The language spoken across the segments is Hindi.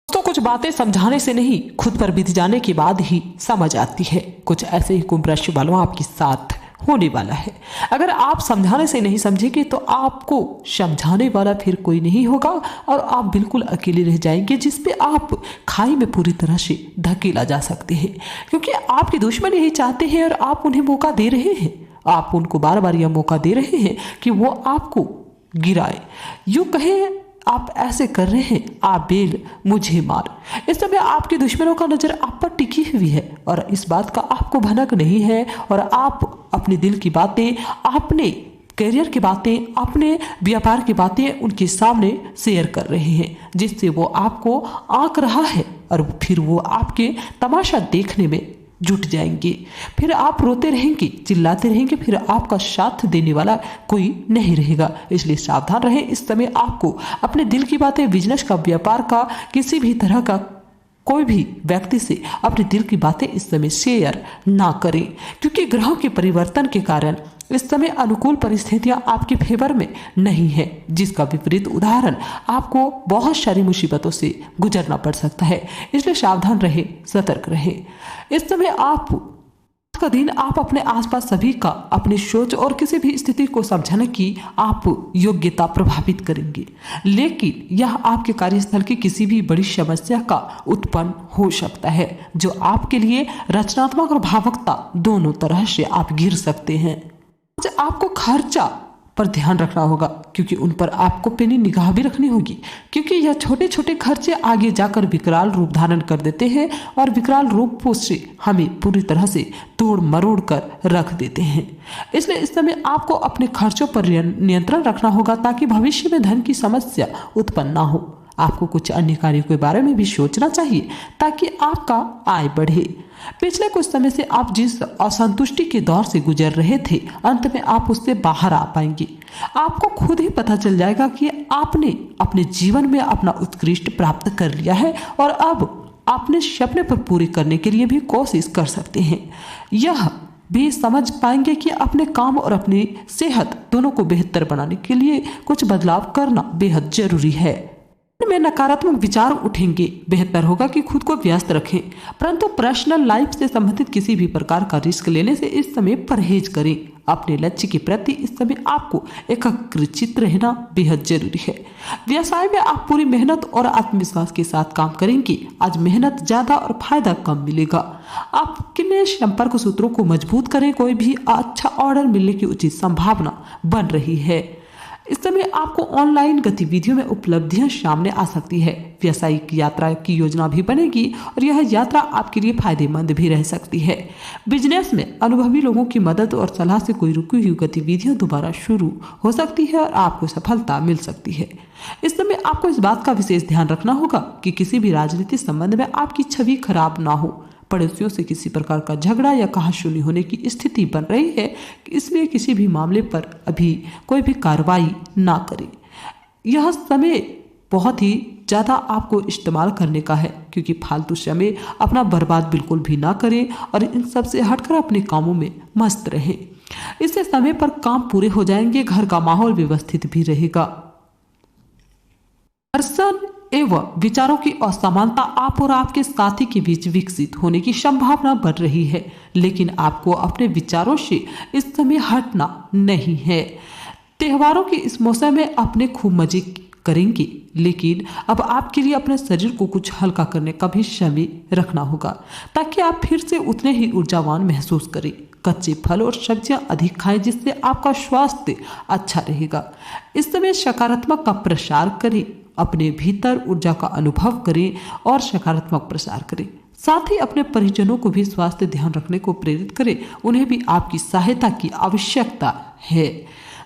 तो कुछ बातें समझाने से नहीं, खुद पर बीत जाने के बाद ही समझ आती है। कुछ ऐसे ही कुंभ राशि वालों आपके साथ होने वाला है। अगर आप समझाने से नहीं समझेंगे तो आपको समझाने वाला फिर कोई नहीं होगा और आप बिल्कुल अकेले रह जाएंगे, जिसपे आप खाई में पूरी तरह से धकेला जा सकते हैं, क्योंकि आपके दुश्मन यही चाहते हैं और आप उन्हें मौका दे रहे हैं। आप उनको बार बार यह मौका दे रहे हैं कि वो आपको गिराए। यूँ कहें आप ऐसे कर रहे हैं, आप बेल मुझे मार। इस समय आपके दुश्मनों का नजर आप पर टिकी हुई है और इस बात का आपको भनक नहीं है और आप अपने दिल की बातें, अपने करियर की बातें, अपने व्यापार की बातें उनके सामने शेयर कर रहे हैं, जिससे वो आपको आंक रहा है और फिर वो आपके तमाशा देखने में जुट जाएंगे। फिर आप रोते रहेंगे, चिल्लाते रहेंगे, फिर आपका साथ देने वाला कोई नहीं रहेगा। इसलिए सावधान रहें। इस समय आपको अपने दिल की बातें, बिजनेस का, व्यापार का, किसी भी तरह का कोई भी व्यक्ति से अपने दिल की बातें इस समय शेयर ना करें, क्योंकि ग्रहों के परिवर्तन के कारण इस समय अनुकूल परिस्थितियां आपके फेवर में नहीं है, जिसका विपरीत उदाहरण आपको बहुत सारी मुसीबतों से गुजरना पड़ सकता है। इसलिए सावधान रहे, सतर्क रहे। इस समय आप का दिन आप अपने आसपास सभी का अपनी सोच और किसी भी स्थिति को समझने की आप योग्यता प्रभावित करेंगे, लेकिन यह आपके कार्यस्थल की किसी भी बड़ी समस्या का उत्पन्न हो सकता है, जो आपके लिए रचनात्मक और भावुकता दोनों तरह से आप गिर सकते हैं। आपको खर्चा पर ध्यान रखना होगा, क्योंकि उन पर आपको पैनी निगाह भी रखनी होगी, क्योंकि यह छोटे छोटे खर्चे आगे जाकर विकराल रूप धारण कर देते हैं और विकराल रूप से हमें पूरी तरह से तोड़ मरोड़ कर रख देते हैं। इसलिए इस समय आपको अपने खर्चों पर नियंत्रण रखना होगा, ताकि भविष्य में धन की समस्या उत्पन्न ना हो। आपको कुछ अन्य कार्यों के बारे में भी सोचना चाहिए, ताकि आपका आय बढ़े। पिछले कुछ समय से आप जिस असंतुष्टि के दौर से गुजर रहे थे, अंत में आप उससे बाहर आ पाएंगे। आपको खुद ही पता चल जाएगा कि आपने अपने जीवन में अपना उत्कृष्ट प्राप्त कर लिया है और अब अपने सपने पर पूरे करने के लिए भी कोशिश कर सकते हैं। यह भी समझ पाएंगे कि अपने काम और अपनी सेहत दोनों को बेहतर बनाने के लिए कुछ बदलाव करना बेहद जरूरी है। में नकारात्मक विचार उठेंगे, बेहतर होगा कि खुद को व्यस्त रखें, परंतु पर्सनल लाइफ से संबंधित किसी भी प्रकार का रिस्क लेने से इस समय परहेज करें। अपने लक्ष्य के प्रति इस समय आपको एकाग्रचित्त रहना बेहद जरूरी है। व्यवसाय में आप पूरी मेहनत और आत्मविश्वास के साथ काम करेंगे। आज मेहनत ज्यादा और फायदा कम मिलेगा। आप किन्हीं संपर्क सूत्रों को मजबूत करें, कोई भी अच्छा ऑर्डर मिलने की उचित संभावना बन रही है। इस समय आपको ऑनलाइन गतिविधियों में उपलब्धियां सामने आ सकती है। व्यावसायिक यात्रा की योजना भी बनेगी और यह यात्रा आपके लिए फायदेमंद भी रह सकती है। बिजनेस में अनुभवी लोगों की मदद और सलाह से कोई रुकी हुई गतिविधियां दोबारा शुरू हो सकती है और आपको सफलता मिल सकती है। इस समय आपको इस बात का विशेष ध्यान रखना होगा कि किसी भी राजनीतिक संबंध में आपकी छवि खराब ना हो। पड़ोसियों से किसी प्रकार का झगड़ा या कहासुनी होने की स्थिति बन रही है, इसलिए किसी भी मामले पर अभी कोई भी कार्रवाई ना करें। यह समय बहुत ही ज़्यादा आपको इस्तेमाल करने का है, क्योंकि फालतू समय अपना बर्बाद बिल्कुल भी ना करें और इन सब से हटकर अपने कामों में मस्त रहें। इससे समय पर काम पूरे हो जाएंगे, घर का माहौल व्यवस्थित भी रहेगा। दर्शन एवं विचारों की असमानता आप और आपके साथी के बीच विकसित होने की संभावना बढ़ रही है, लेकिन आपको अपने विचारों से इस समय हटना नहीं है। त्योहारों के इस मौसम में अपने खूब मजे करेंगे, लेकिन अब आपके लिए अपने शरीर को कुछ हल्का करने का भी समय रखना होगा, ताकि आप फिर से उतने ही ऊर्जावान महसूस करें। कच्चे फल और सब्जियां अधिक खाएं, जिससे आपका स्वास्थ्य अच्छा रहेगा। इस समय सकारात्मक का प्रसार करें, अपने भीतर ऊर्जा का अनुभव करें और सकारात्मक प्रसार करें। साथ ही अपने परिजनों को भी स्वास्थ्य ध्यान रखने को प्रेरित करें, उन्हें भी आपकी सहायता की आवश्यकता है।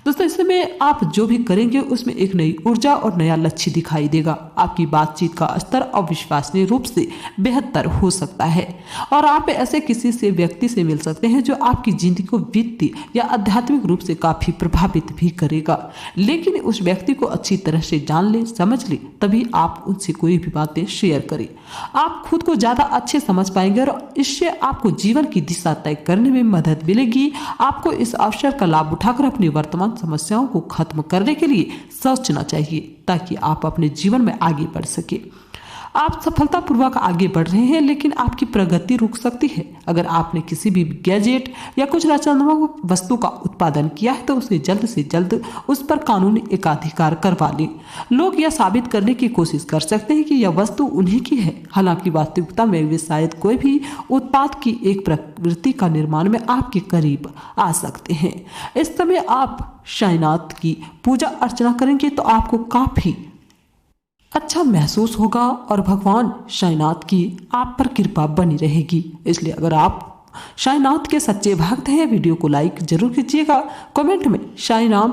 दोस्तों, इस समय आप जो भी करेंगे उसमें एक नई ऊर्जा और नया लक्ष्य दिखाई देगा। आपकी बातचीत का स्तर अविश्वसनीय रूप से बेहतर हो सकता है और आप ऐसे किसी से व्यक्ति से मिल सकते हैं जो आपकी जिंदगी को वित्तीय या आध्यात्मिक रूप से काफी प्रभावित भी करेगा। लेकिन उस व्यक्ति को अच्छी तरह से जान ले, समझ ले, तभी आप उनसे कोई भी बातें शेयर करें। आप खुद को ज्यादा अच्छे समझ पाएंगे और इससे आपको जीवन की दिशा तय करने में मदद मिलेगी। आपको इस अवसर का लाभ उठाकर अपनी वर्तमान समस्याओं को खत्म करने के लिए सोचना चाहिए, ताकि आप अपने जीवन में आगे बढ़ सके। आप सफलतापूर्वक आगे बढ़ रहे हैं, लेकिन आपकी प्रगति रुक सकती है। अगर आपने किसी भी गैजेट या कुछ रचनात्मक वस्तु का उत्पादन किया है तो उसे जल्द से जल्द उस पर कानूनी एकाधिकार करवा लें। लोग यह साबित करने की कोशिश कर सकते हैं कि यह वस्तु उन्हीं की है, हालांकि वास्तविकता में वे शायद कोई भी उत्पाद की एक प्रवृत्ति का निर्माण में आपके करीब आ सकते हैं। इस समय आप साईनाथ की पूजा अर्चना करेंगे तो आपको काफी अच्छा महसूस होगा और भगवान साईनाथ की आप पर कृपा बनी रहेगी। इसलिए अगर आप साईनाथ के सच्चे भक्त हैं, वीडियो को लाइक जरूर कीजिएगा, कमेंट में साईं राम